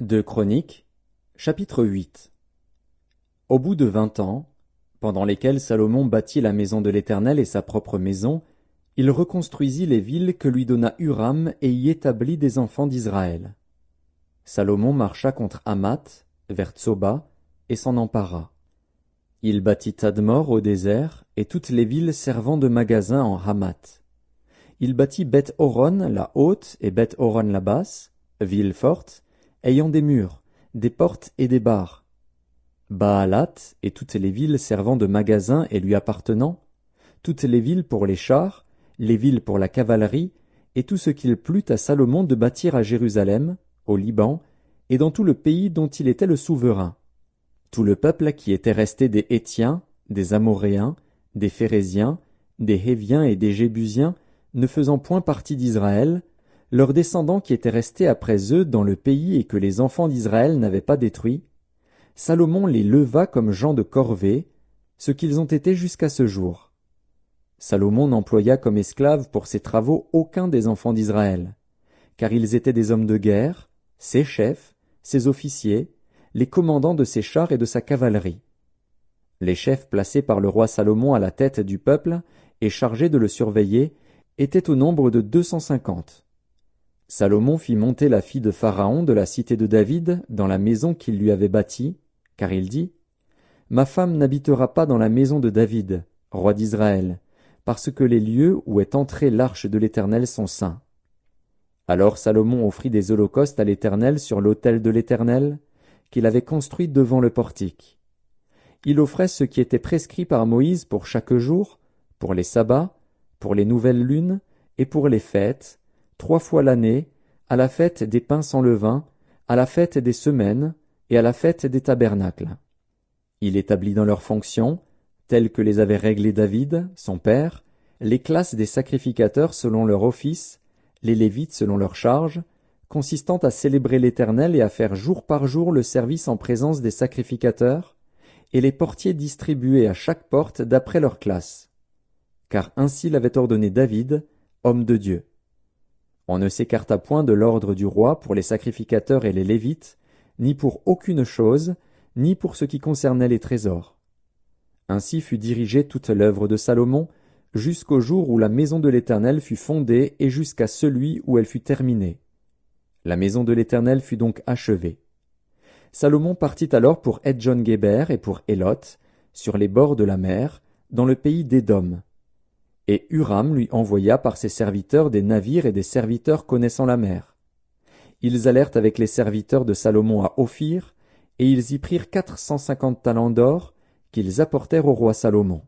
Deux Chroniques, chapitre 8. Au bout de 20 ans, pendant lesquels Salomon bâtit la maison de l'Éternel et sa propre maison, il reconstruisit les villes que lui donna Huram et y établit des enfants d'Israël. Salomon marcha contre Hamath, vers Tsoba, et s'en empara. Il bâtit Tadmor au désert et toutes les villes servant de magasins en Hamath. Il bâtit Beth-Horon la haute et Beth-Horon la basse, villes fortes, ayant des murs, des portes et des barres. Baalat et toutes les villes servant de magasins et lui appartenant, toutes les villes pour les chars, les villes pour la cavalerie, et tout ce qu'il plut à Salomon de bâtir à Jérusalem, au Liban, et dans tout le pays dont il était le souverain. Tout le peuple qui était resté des Hétiens, des Amoréens, des Phéréziens, des Héviens et des Jébusiens, ne faisant point partie d'Israël, leurs descendants qui étaient restés après eux dans le pays et que les enfants d'Israël n'avaient pas détruit, Salomon les leva comme gens de corvée, ce qu'ils ont été jusqu'à ce jour. Salomon n'employa comme esclaves pour ses travaux aucun des enfants d'Israël, car ils étaient des hommes de guerre, ses chefs, ses officiers, les commandants de ses chars et de sa cavalerie. Les chefs placés par le roi Salomon à la tête du peuple et chargés de le surveiller étaient au nombre de 250. Salomon fit monter la fille de Pharaon de la cité de David dans la maison qu'il lui avait bâtie, car il dit « Ma femme n'habitera pas dans la maison de David, roi d'Israël, parce que les lieux où est entrée l'arche de l'Éternel sont saints. » Alors Salomon offrit des holocaustes à l'Éternel sur l'autel de l'Éternel, qu'il avait construit devant le portique. Il offrait ce qui était prescrit par Moïse pour chaque jour, pour les sabbats, pour les nouvelles lunes et pour les fêtes, 3 fois l'année, à la fête des pains sans levain, à la fête des semaines et à la fête des tabernacles. Il établit dans leurs fonctions, telles que les avait réglées David, son père, les classes des sacrificateurs selon leur office, les Lévites selon leur charge, consistant à célébrer l'Éternel et à faire jour par jour le service en présence des sacrificateurs, et les portiers distribués à chaque porte d'après leur classe. Car ainsi l'avait ordonné David, homme de Dieu. On ne s'écarta point de l'ordre du roi pour les sacrificateurs et les Lévites, ni pour aucune chose, ni pour ce qui concernait les trésors. Ainsi fut dirigée toute l'œuvre de Salomon, jusqu'au jour où la maison de l'Éternel fut fondée et jusqu'à celui où elle fut terminée. La maison de l'Éternel fut donc achevée. Salomon partit alors pour Edjon-Guéber et pour Élot, sur les bords de la mer, dans le pays d'Édom. Et Huram lui envoya par ses serviteurs des navires et des serviteurs connaissant la mer. Ils allèrent avec les serviteurs de Salomon à Ophir, et ils y prirent 450 talents d'or, qu'ils apportèrent au roi Salomon.